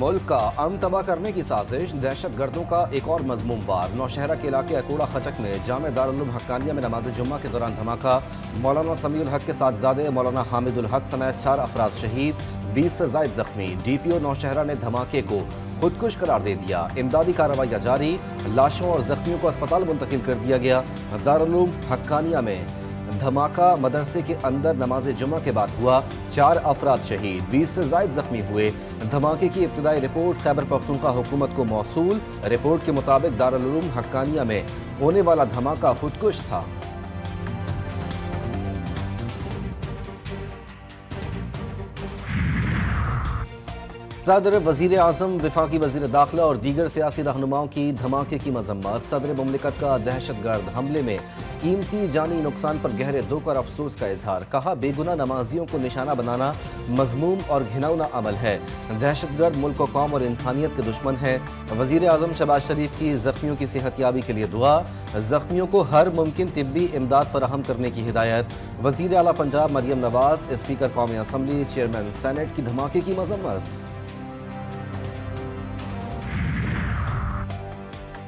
मुल्क का अमन तबाह करने की साजिश, दहशत गर्दों का एक और मजमूम वार। नौशहरा के इलाके अकोड़ा खचक में जामे दारुल उलूम हक्कानिया में नमाज जुम्मा के दौरान धमाका। मौलाना समीउल हक के साथजादे मौलाना हामिदुल हक समेत 4 अफराद शहीद, 20 से जायद जख्मी। DPO नौशहरा ने धमाके को खुदकुश करार दे दिया। इमदादी कार्रवाइयाँ जारी, लाशों और जख्मियों को अस्पताल मुंतकिल कर दिया गया। दारुल उलूम हक्कानिया में धमाका मदरसे के अंदर नमाज जुम्मा के बाद हुआ, 4 अफराद शहीद, 20 से जायद जख्मी हुए। धमाके की इब्तिदाई रिपोर्ट खैबर पख्तूनख्वा हुकूमत को मौसूल। रिपोर्ट के मुताबिक दारुल उलूम हक्कानिया में होने वाला धमाका खुदकुश था। सदर, वजीर आजम, वफाकी वजीर दाखिला और दीगर सियासी रहनुमाओं की धमाके की मजम्मत। सदर मुमलिकत का दहशतगर्द हमले में कीमती जानी नुकसान पर गहरे दुख और अफसोस का इजहार। कहा, बेगुनाह नमाजियों को निशाना बनाना मजमूम और घिनौना अमल है। दहशतगर्द मुल्क, कौम और इंसानियत के दुश्मन है। वजीर आजम शहबाज शरीफ की जख्मियों की सेहतयाबी के लिए दुआ, जख्मियों को हर मुमकिन तिब्बी इमदाद फराहम करने की हिदायत। वजीर आला पंजाब मरियम नवाज, स्पीकर कौमी असम्बली, चेयरमैन सेनेट की धमाके की मजम्मत।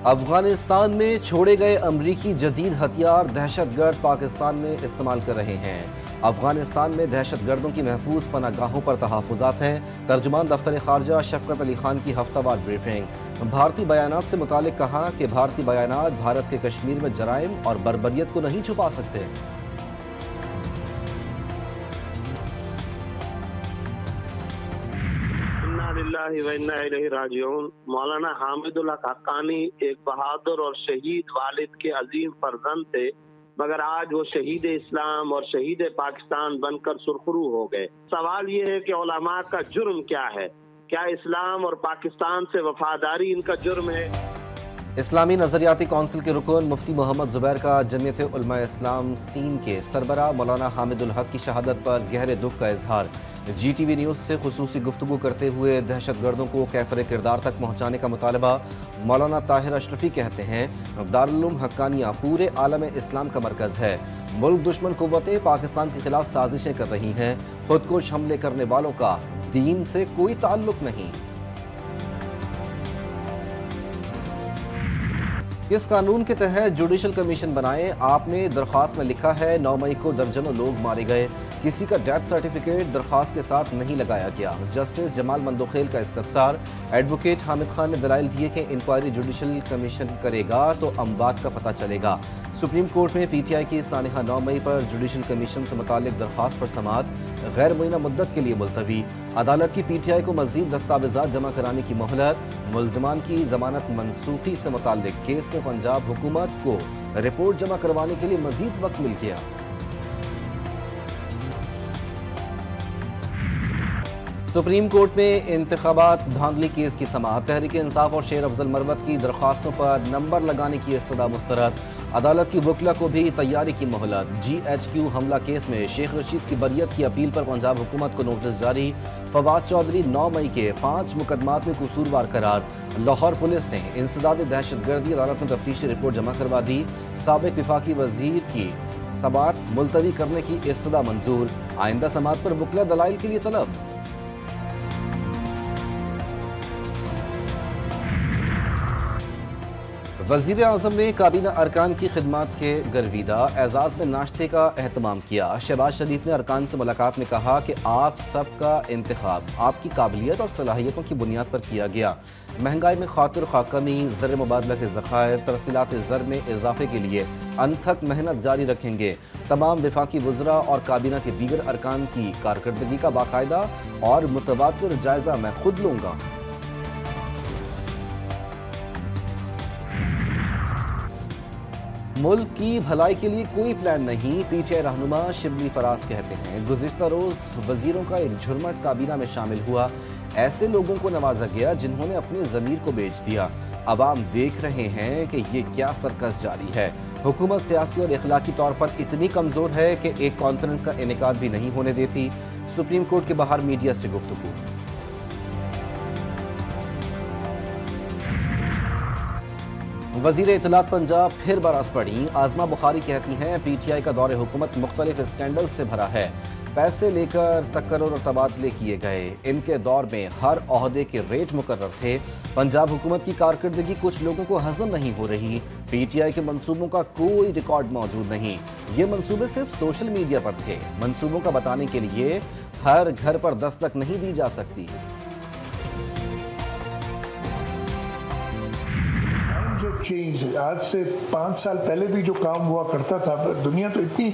अफगानिस्तान में छोड़े गए अमरीकी जदीद हथियार दहशतगर्द पाकिस्तान में इस्तेमाल कर रहे हैं। अफगानिस्तान में दहशतगर्दों की महफूज पनागाहों पर तहफ़्फ़ुज़ात हैं। तर्जुमान दफ्तर ख़ारजा शफ़क़त अली खान की हफ्तावार ब्रीफिंग। भारतीय बयानात से मुतालिक कहा कि भारतीय बयानात भारत के कश्मीर में जराइम और बर्बरियत को नहीं छुपा सकते। मौलाना हामिदुल हक हक्कानी एक बहादुर और शहीद वालिद के अजीम फर्जंद थे, मगर आज वो शहीद इस्लाम और शहीद पाकिस्तान बनकर सुरखरू हो गए। सवाल ये है कि उलमा का जुर्म क्या है? क्या इस्लाम और पाकिस्तान से वफादारी इनका जुर्म है? इस्लामी नज़रियाती कौंसिल के रुकन मुफ्ती मोहम्मद ज़ुबैर का जमीयत उलमा इस्लाम सीन के सरबरा मौलाना हामिदुल हक की शहादत पर गहरे दुख का इजहार। GTV न्यूज़ से खुसूसी गुफ्तगू करते हुए दहशतगर्दों को कैफर किरदार तक पहुँचाने का मुतालबा। मौलाना ताहिर अशरफी कहते हैं, दारुल उलूम हक्कानिया पूरे आलम इस्लाम का मरकज़ है। मुल्क दुश्मन कुव्वतें पाकिस्तान के खिलाफ साजिशें कर रही हैं। खुदकुश हमले करने वालों का दीन से कोई ताल्लुक नहीं। किस कानून के तहत जुडिशल कमीशन बनाएं? आपने दरख्वास्त में लिखा है 9 मई को दर्जनों लोग मारे गए, किसी का डेथ सर्टिफिकेट दरख्वास्त के साथ नहीं लगाया गया। जस्टिस जमाल मंदोखेल का इस्तफसार। एडवोकेट हामिद खान ने दलाइल दिए कि इंक्वायरी जुडिशल कमीशन करेगा तो अमवात का पता चलेगा। सुप्रीम कोर्ट में PTI की सानिहा 9 मई पर जुडिशल कमीशन से मुतालिक दरख्वास्त पर समाअत गैर मुइना मुद्दत के लिए मुलतवी। अदालत की PTI को मजीद दस्तावेजात जमा कराने की मोहलत। मुल्ज़िमान की जमानत मनसूखी से मुतालिक केस में पंजाब हुकूमत को रिपोर्ट जमा करवाने के लिए मजीद वक्त मिल गया। सुप्रीम कोर्ट में इंतखाबात धांधली केस की समाअत। तहरीक इंसाफ और शेर अफजल मरवत की दरख्वास्तों पर नंबर लगाने की इस्तदा मुस्तरद। अदालत की वकला को भी तैयारी की मोहलत। GHQ हमला केस में शेख रशीद की बरियत की अपील पर पंजाब हुकूमत को नोटिस जारी। फवाद चौधरी 9 मई के 5 मुकदमात में कसूरवार करार। लाहौर पुलिस ने इंसदाद दहशतगर्दी अदालत में तफ्तीशी रिपोर्ट जमा करवा दी। साबिक वफाकी वजीर की समाअत मुलतवी करने की इस्तदा मंजूर। आइंदा समाअत पर वकला दलाइल के लिए तलब। वज़ीर आज़म ने काबीना अरकान की खिदमत के गर्विदा एजाज़ में नाश्ते का एहतमाम किया। शहबाज शरीफ ने अरकान से मुलाकात में कहा कि आप सबका इंतखाब आपकी काबिलियत और सलाहियतों की बुनियाद पर किया गया। महंगाई में खातिर खाकमी, ज़र मुबादला के ज़खायर, तरसीलात ज़र में इजाफे के लिए अनथक मेहनत जारी रखेंगे। तमाम वफाकी वज़रा और काबीना के दीगर अरकान की कारकर्दगी का बाकायदा और मुतवातिर जायज़ा मैं खुद लूँगा। मुल्क की भलाई के लिए कोई प्लान नहीं, PTI रहनुमा शिबली फराज कहते हैं। गुज़िश्ता रोज़ वज़ीरों का एक झुरमट काबीना में शामिल हुआ। ऐसे लोगों को नवाजा गया जिन्होंने अपने ज़मीर को बेच दिया। अवाम देख रहे हैं कि ये क्या सर्कस जारी है। हुकूमत सियासी और इखलाकी तौर पर इतनी कमज़ोर है कि एक कॉन्फ्रेंस का इनेकाद भी नहीं होने देती। सुप्रीम कोर्ट के बाहर मीडिया से गुफ्तगू। वज़ीर इत्तलात पंजाब फिर बरस पड़ी। आज़मा बुखारी कहती हैं, PTI का दौरे हुकूमत मुख्तलिफ स्कैंडल से भरा है। पैसे लेकर तकर्रुर और तबादले किए गए। इनके दौर में हर ओहदे के रेट मुकर्रर थे। पंजाब हुकूमत की कारकर्दगी कुछ लोगों को हजम नहीं हो रही। पीटीआई के मंसूबों का कोई रिकॉर्ड मौजूद नहीं। ये मंसूबे सिर्फ सोशल मीडिया पर थे। मंसूबों का बताने के लिए हर घर पर दस्तक नहीं दी जा सकती। जो चेंज आज से 5 साल पहले भी जो काम हुआ करता था, दुनिया तो इतनी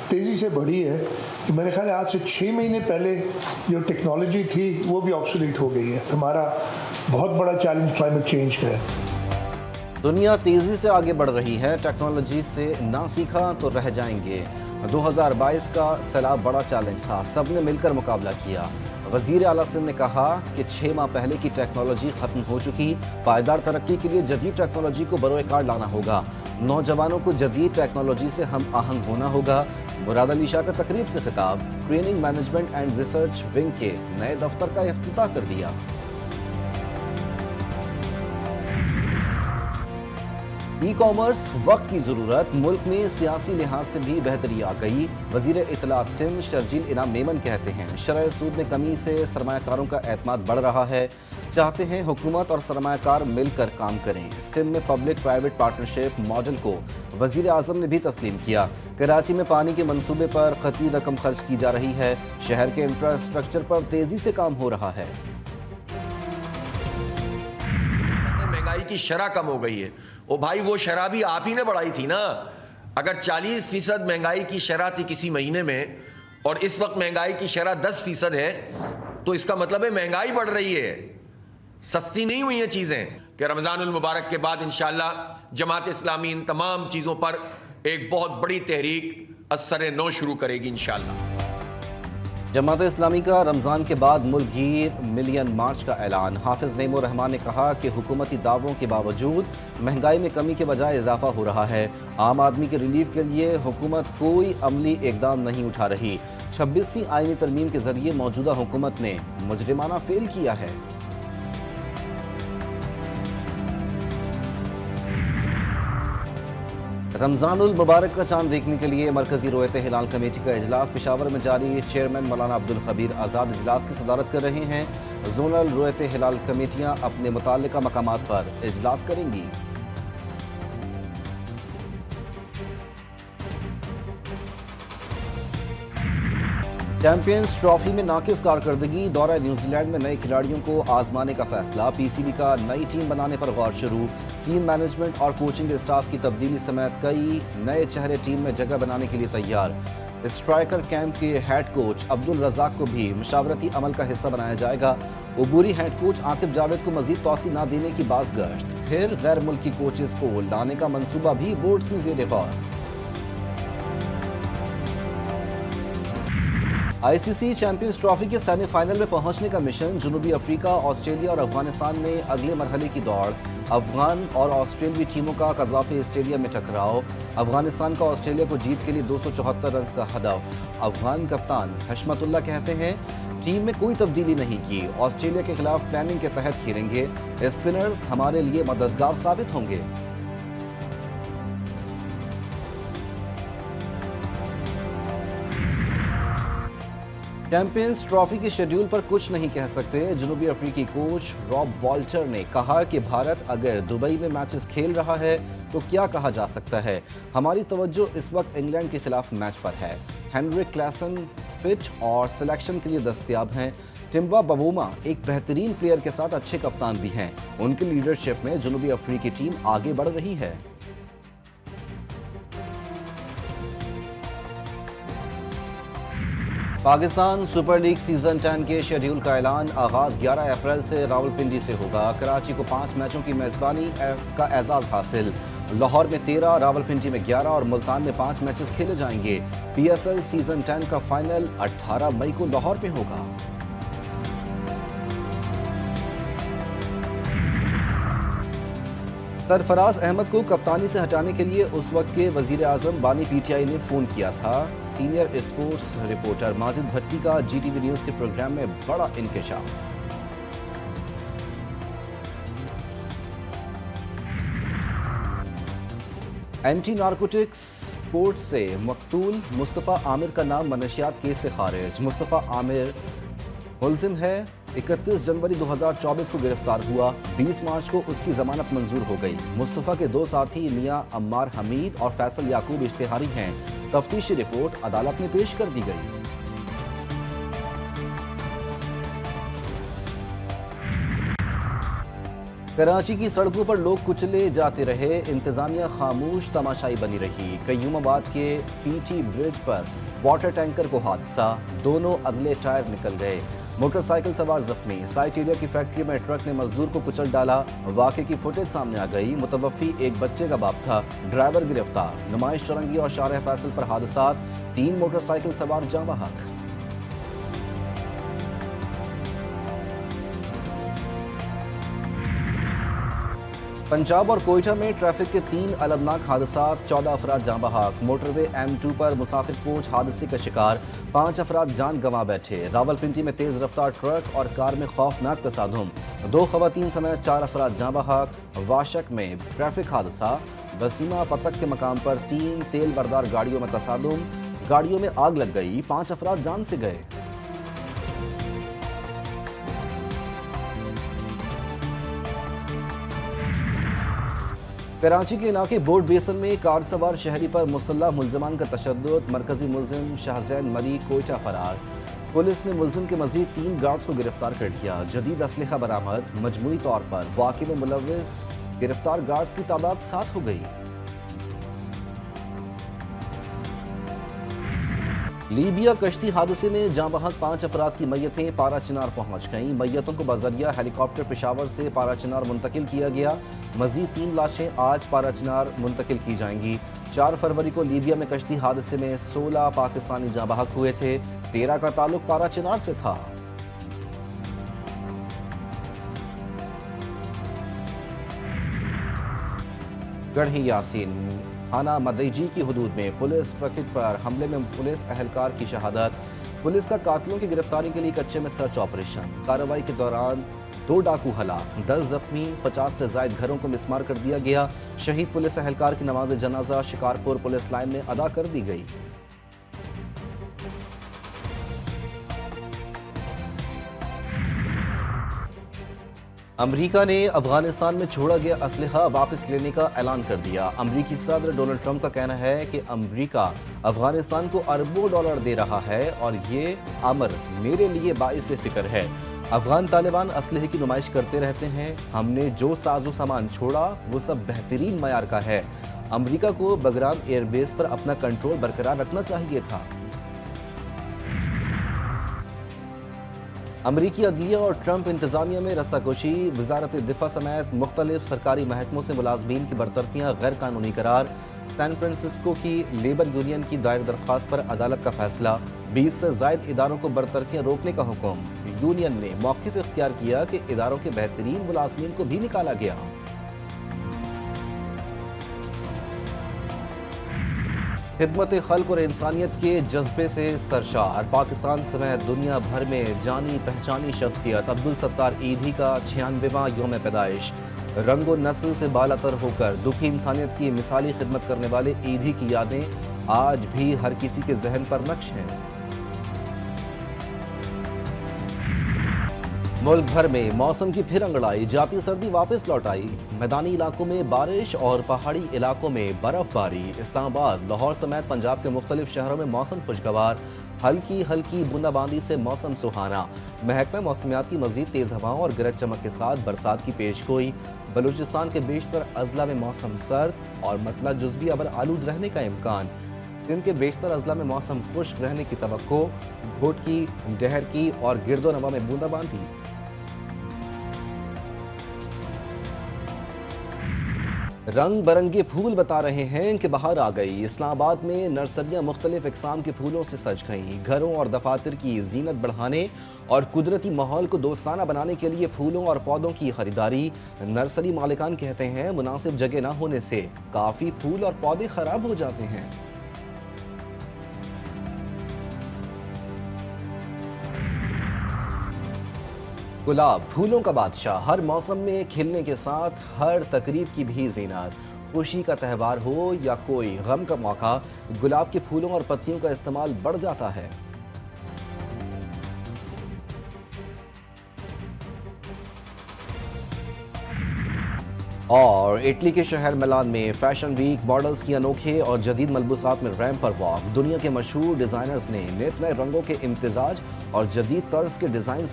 तेज़ी से बढ़ी है कि मेरे ख्याल है आज से 6 महीने पहले जो टेक्नोलॉजी थी वो भी ऑब्सोलीट हो गई है। हमारा बहुत बड़ा चैलेंज क्लाइमेट चेंज का है। दुनिया तेजी से आगे बढ़ रही है। टेक्नोलॉजी से ना सीखा तो रह जाएंगे। 2022 का सैलाब बड़ा चैलेंज था, सबने मिलकर मुकाबला किया। वजीर आला सिंध ने कहा कि 6 माह पहले की टेक्नोलॉजी खत्म हो चुकी। पायदार तरक्की के लिए जदीद टेक्नोलॉजी को बरोए कार लाना होगा। नौजवानों को जदीद टेक्नोलॉजी से हम आहंग होना होगा। मुराद अली शाह का तकरीब से खिताब। Training management and research wing के नए दफ्तर का इफ्तिताह कर दिया। ई कॉमर्स वक्त की ज़रूरत, मुल्क में सियासी लिहाज से भी बेहतरी आ गई। वजीर इत्तलात सिंध शर्जील इनाम मेमन कहते हैं शरह सूद में कमी से सरमायाकारों का एतमाद बढ़ रहा है। चाहते हैं हुकूमत और सरमायाकार मिलकर काम करें। सिंध में पब्लिक प्राइवेट पार्टनरशिप मॉडल को वजीर आज़म ने भी तस्लीम किया। कराची में पानी के मंसूबे पर खती रकम खर्च की जा रही है। शहर के इंफ्रास्ट्रक्चर पर तेज़ी से काम हो रहा है। महंगाई की शरह कम हो गई है। ओ भाई, वो शरह भी आप ही ने बढ़ाई थी ना। अगर 40% महंगाई की शरह थी किसी महीने में और इस वक्त महंगाई की शरह 10% है, तो इसका मतलब है महंगाई बढ़ रही है, सस्ती नहीं हुई हैं चीज़ें। कि रमज़ानुल मुबारक के बाद इंशाअल्लाह जमात इस्लामी इन तमाम चीज़ों पर एक बहुत बड़ी तहरीक असर नौ शुरू करेगी इंशाअल्लाह। जमात इस्लामी का रमज़ान के बाद मुल्कगीर मिलियन मार्च का ऐलान। हाफिज नईमुर रहमान ने कहा कि हुकूमती दावों के बावजूद महंगाई में कमी के बजाय इजाफा हो रहा है। आम आदमी के रिलीफ के लिए हुकूमत कोई अमली इकदाम नहीं उठा रही। 26वीं आईनी तरमीम के जरिए मौजूदा हुकूमत ने मुजरिमाना फेल किया है। रमज़ानुल मुबारक का चांद देखने के लिए मरकजी रोयत हिलाल कमेटी का इजलास पेशावर में जारी। चेयरमैन मौलाना अब्दुल खबीर आज़ाद इजलास की सदारत कर रहे हैं। जोनल रोयत हिलाल कमेटियां अपने मुताल्लिका मकामात पर इजलास करेंगी। चैंपियंस ट्रॉफी में नाकिस कारकर्दगी, दौरा न्यूजीलैंड में नए खिलाड़ियों को आजमाने का फैसला। पीसीबी का नई टीम बनाने पर गौर शुरू। टीम मैनेजमेंट और कोचिंग स्टाफ की तब्दीली समेत कई नए चेहरे टीम में जगह बनाने के लिए तैयार। स्ट्राइकर कैंप के हेड कोच अब्दुल रज़ाक को भी मशावरती अमल का हिस्सा बनाया जाएगा। उबूरी हेड कोच आतिफ जावेद को मजीद तौसी न देने की बाज़गश्त। फिर गैर मुल्की कोचेस को लाने का मंसूबा भी बोर्ड्स में ज़ेर गौर। आईसीसी चैंपियंस ट्रॉफी के सेमीफाइनल में पहुंचने का मिशन। जनूबी अफ्रीका, ऑस्ट्रेलिया और अफगानिस्तान में अगले मरहले की दौड़। अफगान और ऑस्ट्रेलियाई टीमों का कज़ाफ़ी स्टेडियम में टकराव। अफगानिस्तान का ऑस्ट्रेलिया को जीत के लिए 274 रन का हदफ। अफगान कप्तान हशमतुल्लाह कहते हैं टीम में कोई तब्दीली नहीं की। ऑस्ट्रेलिया के खिलाफ प्लानिंग के तहत खेलेंगे। स्पिनर्स हमारे लिए मददगार साबित होंगे। चैंपियंस ट्रॉफी के शेड्यूल पर कुछ नहीं कह सकते। जनूबी अफ्रीकी कोच रॉब वॉल्टर ने कहा कि भारत अगर दुबई में मैचेस खेल रहा है तो क्या कहा जा सकता है। हमारी तवज्जो इस वक्त इंग्लैंड के खिलाफ मैच पर है। हेनरिक क्लासन फिट और सिलेक्शन के लिए दस्तयाब हैं। टिम्बा बवोमा एक बेहतरीन प्लेयर के साथ अच्छे कप्तान भी हैं। उनकी लीडरशिप में जनूबी अफ्रीकी टीम आगे बढ़ रही है। पाकिस्तान सुपर लीग सीजन 10 के शेड्यूल का ऐलान। आगाज 11 अप्रैल से रावलपिंडी से होगा। कराची को 5 मैचों की मेजबानी का एजाज हासिल। लाहौर में 13, रावलपिंडी में 11 और मुल्तान में 5 मैचेस खेले जाएंगे। पीएसएल सीजन 10 का फाइनल 18 मई को लाहौर में होगा। सरफराज अहमद को कप्तानी से हटाने के लिए उस वक्त के वजीर आजम बानी पीटीआई ने फोन किया था। सीनियर स्पोर्ट्स रिपोर्टर माजिद भट्टी का जीटीवी न्यूज के प्रोग्राम में बड़ा इंकशाफ। एंटी नारकोटिक्स कोर्ट से मकतूल मुस्तफ़ा आमिर का नाम मनशियात केस से खारिज। मुस्तफ़ा आमिर मुलजिम है। 31 जनवरी 2024 को गिरफ्तार हुआ। 20 मार्च को उसकी जमानत मंजूर हो गई। मुस्तफ़ा के दो साथी मियां अम्मार हमीद और फैसल याकूब इश्तिहारी हैं। तफ्तीशी रिपोर्ट अदालत में पेश कर दी गई। कराची की सड़कों पर लोग कुचले जाते रहे, इंतजामिया खामोश तमाशाई बनी रही। कयूमाबाद के पीटी ब्रिज पर वाटर टैंकर को हादसा, दोनों अगले टायर निकल गए। मोटरसाइकिल सवार जख्मी। साइट एरिया की फैक्ट्री में ट्रक ने मजदूर को कुचल डाला। वाक़े की फुटेज सामने आ गई। मुतवफ़ी एक बच्चे का बाप था। ड्राइवर गिरफ्तार। नुमाइश चौरंगी और शारह फैसल पर हादसा, 3 मोटरसाइकिल सवार जाँ बहक। पंजाब और कोयटा में ट्रैफिक के 3 अलगनाक हादसात, 14 अफराद जाँ बहक। मोटरवे M2 पर मुसाफिर कोच हादसे का शिकार, 5 अफराद जान गंवा बैठे। रावलपिंडी में तेज रफ्तार ट्रक और कार में खौफनाक तसादुम, 2 खवातीन समेत 4 अफराद जाँ बहक। वाशक में ट्रैफिक हादसा, वसीमा पतक के मकाम पर 3 तेल बरदार गाड़ियों में तसादुम, गाड़ियों में आग लग गई, 5 अफराद जान से गए। कराची के इलाके बोर्ड बेसन में कार सवार शहरी पर मुसल्लह मुलजमान का तशद्दुद, मरकजी मुलजिम शाहजैन मरी कोयटा फरार। पुलिस ने मुलजिम के मजीद 3 गार्ड्स को गिरफ्तार कर लिया। जदीद असलहा बरामद। मजमूई तौर पर वाक़े में मुलव्विस गिरफ्तार गार्ड्स की तादाद 7 हो गई। लीबिया कश्ती हादसे में जाँ बहक 5 अफराद की मैयतें पारा चिनार पहुँच गईं। मैयतों को बजरिया हेलीकॉप्टर पेशावर से पारा चिनार मुंतकिल किया गया। मजीद 3 लाशें आज पारा चिनार मुंतकिल की जाएंगी। 4 फरवरी को लीबिया में कश्ती हादसे में 16 पाकिस्तानी जाँ बहक हुए थे। 13 का ताल्लुक पारा चिनार से था। गढ़ी यासीन थाना मदईजी की हुदूद में पुलिस पकेट पर हमले में पुलिस अहलकार की शहादत। पुलिस का कातिलों की गिरफ्तारी के लिए कच्चे में सर्च ऑपरेशन। कार्रवाई के दौरान 2 डाकू हलाक, 10 जख्मी, 50 से ज्यादा घरों को मिसमार कर दिया गया। शहीद पुलिस अहलकार की नमाज जनाजा शिकारपुर पुलिस लाइन में अदा कर दी गई। अमेरिका ने अफगानिस्तान में छोड़ा गया असलहा वापस लेने का ऐलान कर दिया। अमेरिकी सदर डोनाल्ड ट्रंप का कहना है कि अमेरिका अफगानिस्तान को अरबों डॉलर दे रहा है और ये अमर मेरे लिए बाइस फिक्र है। अफगान तालिबान असलहे की नुमाइश करते रहते हैं। हमने जो साजो सामान छोड़ा वो सब बेहतरीन मयार का है। अमेरिका को बगराम एयरबेस पर अपना कंट्रोल बरकरार रखना चाहिए था। अमरीकी अदलिया और ट्रंप इंतजामिया में रस्साकशी। वजारत दिफा समेत मुख्तलिफ सरकारी महकमों से मुलाजमीन की बरतरफियाँ गैर कानूनी करार। सैन फ्रांसिस्को की लेबर यूनियन की दायर दरख्वास्त पर अदालत का फैसला। 20 से ज्यादा इदारों को बरतरफियाँ रोकने का हुक्म। यूनियन ने मौक़िफ़ इख्तियार किया कि इदारों के बेहतरीन मुलाजमीन को भी निकाला गया। खिदमत खल्क और इंसानियत के जज्बे से सरशार पाकिस्तान समेत दुनिया भर में जानी पहचानी शख्सियत अब्दुल सत्तार ईधी का 96वां यौम पैदाइश। रंगो नस्ल से बालातर होकर दुखी इंसानियत की मिसाली खिदमत करने वाले ईधी की यादें आज भी हर किसी के जहन पर नक्श हैं। मुल्क भर में मौसम की फिर अंगड़ाई, जाती सर्दी वापस लौट आई। मैदानी इलाकों में बारिश और पहाड़ी इलाकों में बर्फबारी। इस्लामाबाद, लाहौर समेत पंजाब के मुख्तलिफ शहरों में मौसम खुशगवार। हल्की हल्की बूंदाबांदी से मौसम सुहाना। महकमा मौसमियात की मजीद तेज हवाओं और गरज चमक के साथ बरसात की पेशगोई। बलूचिस्तान के बेशतर अजला में मौसम सर्द और मतला जुज़वी अबर आलूद रहने का इम्कान। सिंध के बेशतर अजला में मौसम खुश्क रहने की तवक्को। घोटकी, डहर की और गिरदो नवा में बूंदाबांदी। रंग बरंगे फूल बता रहे हैं कि बाहर आ गई। इस्लामाबाद में नर्सरियां मुख्तलिफ इकसाम के फूलों से सज गईं। घरों और दफातर की जीनत बढ़ाने और कुदरती माहौल को दोस्ताना बनाने के लिए फूलों और पौधों की खरीदारी। नर्सरी मालिकान कहते हैं मुनासिब जगह न होने से काफ़ी फूल और पौधे खराब हो जाते हैं। गुलाब फूलों का बादशाह, हर मौसम में खिलने के साथ हर तकरीब की भी जीनत। خوشی کا تہوار ہو یا کوئی غم کا موقع، گلاب کے پھولوں اور پتیوں کا استعمال بڑھ جاتا ہے۔ اور اٹلی کے شہر میلان میں فیشن ویک، ماڈلز کی انوکھے اور جدید ملبوسات میں ریمپ پر واک۔ دنیا کے مشہور ڈیزائنرز نے نئے رنگوں کے امتزاج اور جدید طرز کے ڈیزائنز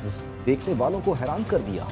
دیکھنے والوں کو حیران کر دیا۔